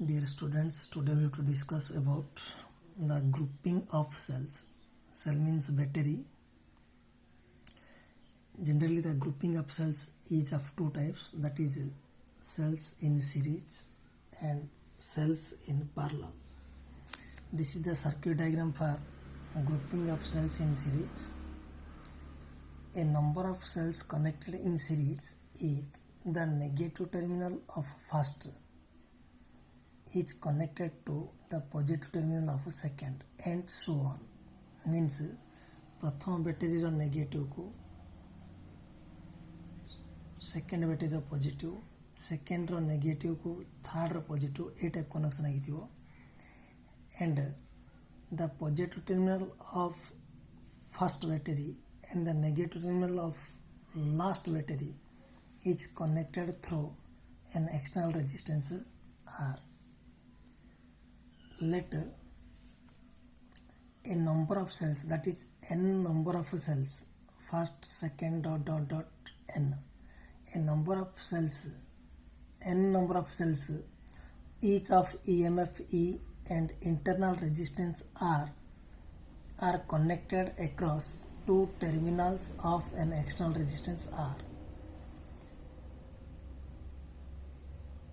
Dear students, today we have to discuss about the grouping of cells. Cell means battery. Generally, the grouping of cells is of two types, that is cells in series and cells in parallel. This is the circuit diagram for grouping of cells in series. A number of cells connected in series if the negative terminal of first is connected to the positive terminal of second and so on. Means प्रथम battery रो negative को second battery रो positive, second रो negative को third रो positive, ए type connection आइथिबो and the positive terminal of first battery and the negative terminal of last battery is connected through an external resistance R. Let a number of cells, that is n number of cells, first, second, n, a number of cells, n number of cells, each of EMF E and internal resistance R are connected across two terminals of an external resistance R.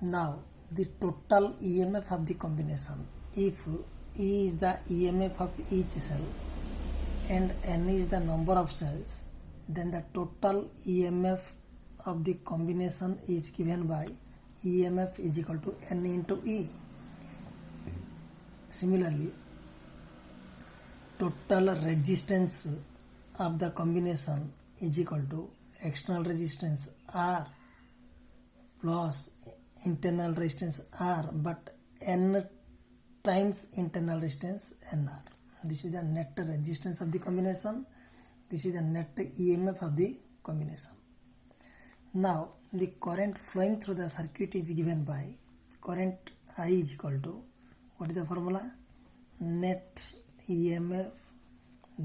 Now the total EMF of the combination, if E is the EMF of each cell and N is the number of cells, then the total EMF of the combination is given by EMF is equal to N into E. Similarly, total resistance of the combination is equal to external resistance R plus internal resistance R, but N times internal resistance NR. This is the net resistance of the combination. This is the net EMF of the combination. Now the current flowing through the circuit is given by current I is equal to, what is the formula? Net EMF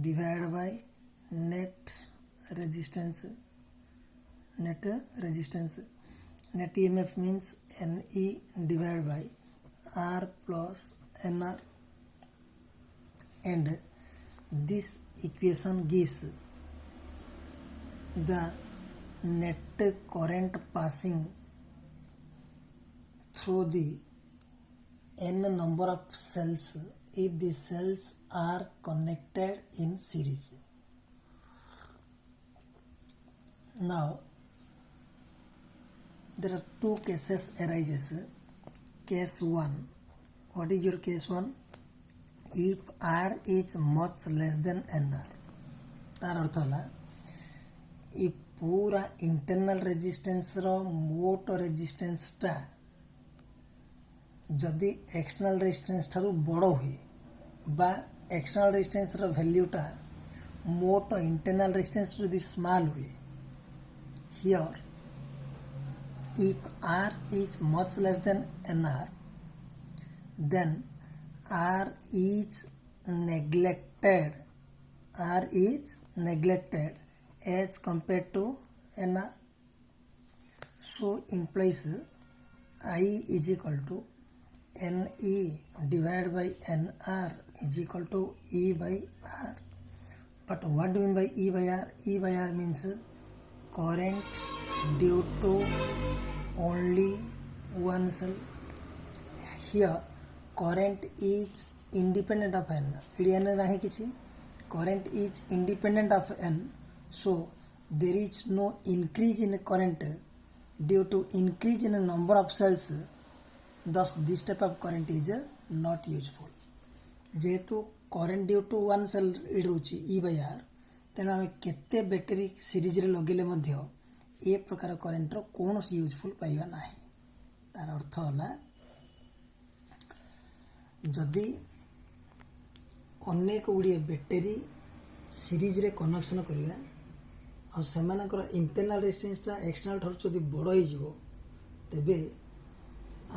divided by net resistance. Net EMF means NE divided by R plus NR, and this equation gives the net current passing through the n number of cells if the cells are connected in series. Now there are two cases arises. Case 1, what is your case 1? If R is much less than NR, तार अर्थ होला if पूरा internal resistance रो मोट resistance टा जदि external resistance ठारू बड़ हुए बा एक्सटर्नल रेजिस्टेंस रो वैल्यू टा मोट इंटरनल रेजिस्टेंस जदि स्मॉल हुए, here if R is much less than NR, then R is neglected as compared to NR. So implies I is equal to NE divided by NR is equal to E by R. But what do you mean by E by R? E by R means current due to only one cell. Here current is independent of N. Current is independent of N, so there is no increase in current due to increase in the number of cells. Thus this type of current is not useful. जेहेतु current due to one cell इडुची E by R, तेणु आम केते battery series रे लगेले मध्य ए प्रकार current रो कोनोसी useful पाइबा नाही. तार अर्थ होला जदि अनेक गुड़िए बैटेरी सीरीज रे कनेक्शन करिया और सेमानकर इंटरनल रेजिस्टेंस टा एक्सटर्नल ठार जदि बड़ हो जिवो, तेबे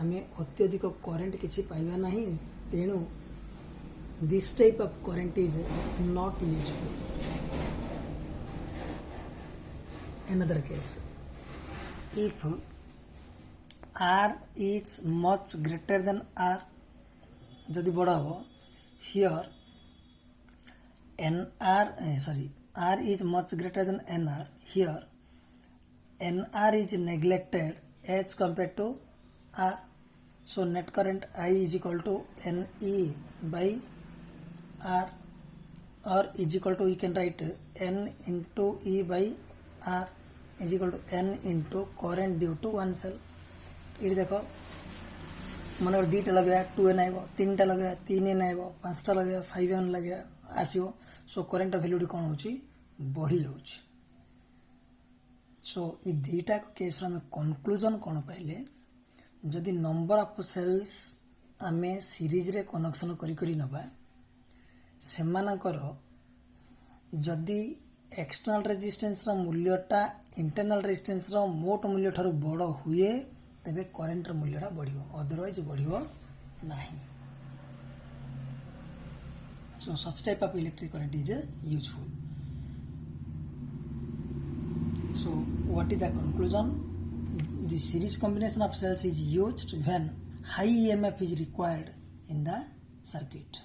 आमे अत्यधिक करेंट किछि पाइबा नाही. तेणु this type of current is not useful. Another case, if R is much greater than R जदि बड़ा हो here R is much greater than NR here NR is neglected as compared to R, so net current I is equal to NE by R, or is equal to, we can write N into E by R is equal to N into current due to one cell. ये देखो मन दुटा लगे 2N आइब 3टा लगे 3N आइब 5टा लगे 5N लगे आसो, सो करेन्ट भैल्यूटी कौन हो बढ़ी जाऊँ. सो ये दुटा केस आम कनक्लूजन कौन पाइले, जदि नंबर ऑफ सेल्स आमे सीरीज रे कनेक्शन करी नबा सेमानकर जदि एक्सटर्नल रेजिस्टेंस रो मूल्यटा इंटरनल रेजिस्टेंस रो मोट मूल्य ठारू बड़ हुए तेबे करेन्ट रो मूल्यटा बढ़ियो, अदरवाइज बढ़ियो नाही. So such type of electric current is useful. So what is the conclusion? The series combination of cells is used when high EMF is required in the circuit.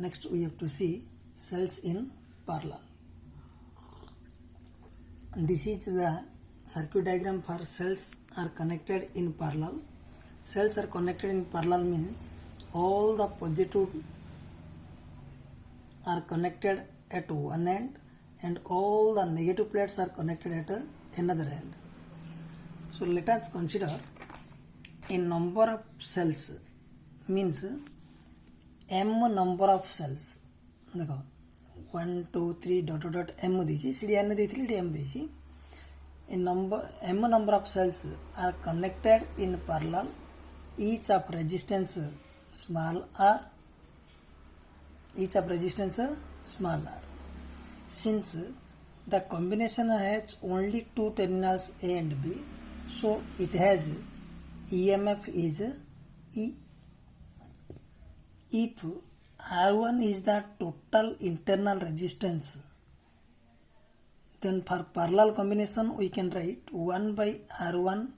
Next we have to see cells in parallel. This is the circuit diagram for cells are connected in parallel. Cells are connected in parallel means all the positive are connected at one end and all the negative plates are connected at another end. So let us consider a number of cells means m number of cells. देखो 1 2 3 dot dot dot m देछि CD n देथिली D m देछि. A m number of cells are connected in parallel, each of resistance small r, since the combination has only two terminals A and B, so it has EMF is E. If R1 is the total internal resistance, then for parallel combination we can write 1 by R1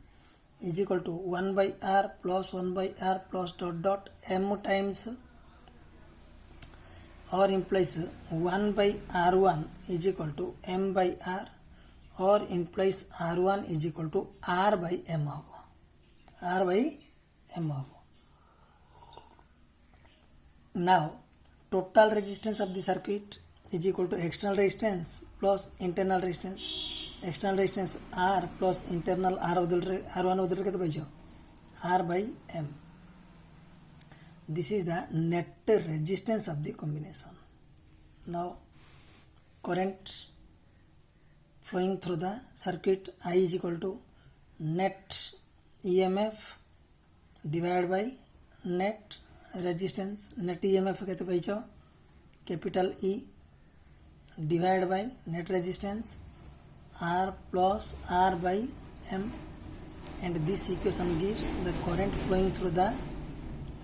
is equal to 1 by R plus 1 by R plus dot dot m times, or implies 1 by R1 is equal to m by R, or implies R1 is equal to R by m of Now total resistance of the circuit is equal to external resistance plus internal resistance. External resistance R plus internal R1 उधर के तो पाइछो R by M. This is the net resistance of the combination. Now current flowing through the circuit I is equal to net EMF divided by net resistance. Net EMF के तो पाइछो capital E divided by net resistance R plus R by M, and this equation gives the current flowing through the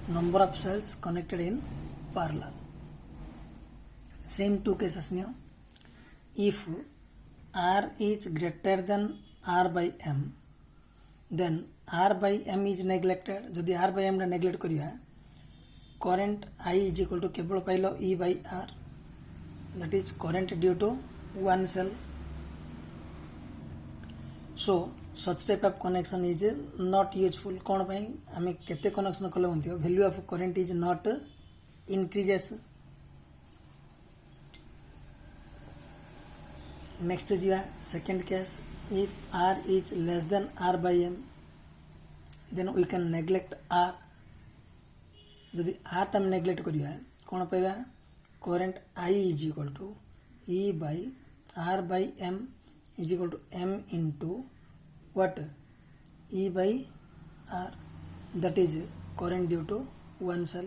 number of cells connected in parallel. Same two cases now. If R is greater than R by M, then R by M is neglected. जदि R by M neglect करिया current I is equal to केवल pilo E by R, that is current due to one cell. So such type of connection is not useful. कौन पाई हमें केते connection कले होंतियो value of current is not increases. Next is second case. If R is less than R by M, then we can neglect R. यदि R time neglect करिया कौन पाइबा current I is equal to E by R by M is equal to M into what? E by R, that is current due to one cell.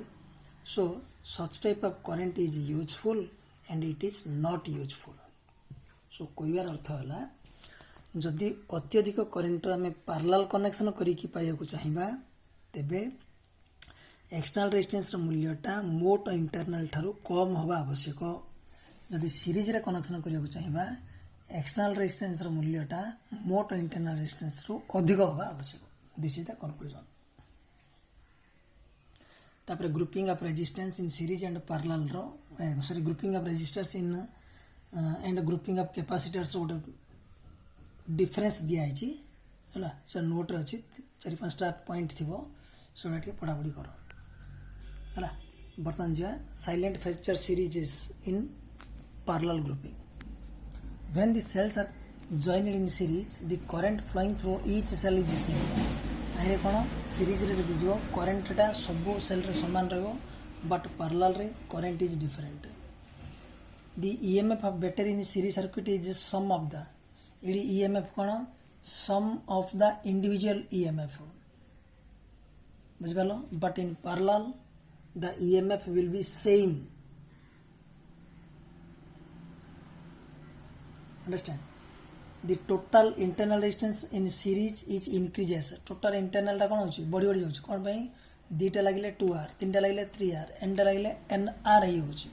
So such type of current is useful and it is not useful. So कहबार अर्थ है जदि अत्यधिक current आम parallel connection करिकी पाइबाकू चाहिबा तेबे external resistance मूल्यटा मोट internal ठारू कम होगा आवश्यक. जदि सीरीज रे कनेक्शन करियाकू चाहिबा एक्सटर्नल रेजिस्टेंस मूल्यटा मोट इंटरनल रेजिस्टेंस रु अधिक होगा आवश्यक. This is the conclusion. तापर grouping of resistance in series and parallel रो sorry grouping of resistors in and grouping of capacitors गोटे डिफरेंस दिया है सर नोट अच्छी 4-5टा पॉइंट थी से पढ़ापढ़ी कर है बर्तमान जो है salient feature series in parallel grouping when the cells are joined in series the current flowing through each cell is the same आइरे कौन सीरीज रे जदि जो करेन्टा सब सेल रे समान रहिबो बट पैरेलल रे current is different the EMF of battery in series circuit is sum of the इडी ईएमएफ कौन sum of the individual EMF बुझिपालो but in parallel the EMF will be same understand the total internal resistance in series is increases total internal टा कौन होची बड़ी बड़ी होची कौन भाई दीटा लगिले 2R तीनटा लगिले 3R एनटा लगिले NR ही होची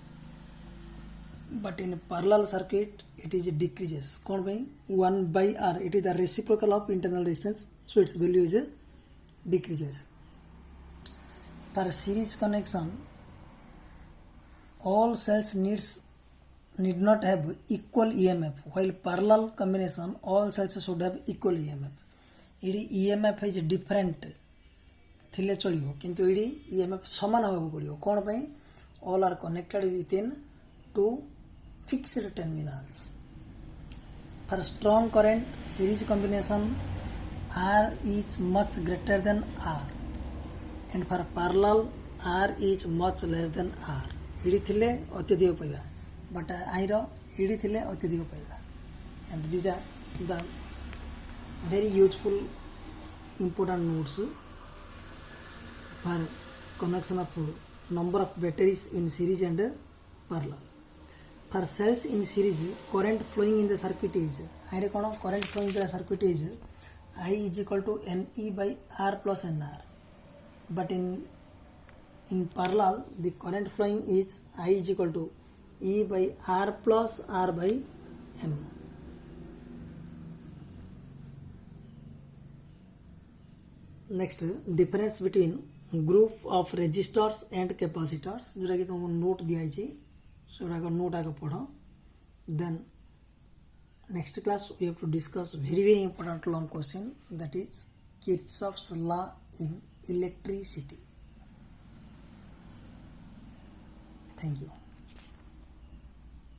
but in parallel circuit it is decreases कौन भाई 1/R it is the reciprocal of internal resistance so its value is decreases for series connection all cells need not have equal EMF while parallel combination all cells should have equal EMF ED EMF is different थिले चलियो किंतु ED EMF समान होबो पड़ियो कोन पई all are connected within two fixed terminals for strong current series combination R is much greater than R and for parallel R is much less than R इडी थिले अत्यधिक पाइबा बट आईर इडी थिले अत्यधिक पाइबा and this are the very useful important notes for connection of number of batteries in series and parallel for cells in series current flowing in the circuit is आईरे कौन current flowing in the circuit is I is equal to NE/R plus NR but in parallel the current flowing is I is equal to E by R plus R by M. Next, difference between group of resistors and capacitors जोटा कि तुमको note दिया है सोटा का note आगे पढ़ो then next class we have to discuss very important long question that is Kirchhoff's law in electricity. Thank you.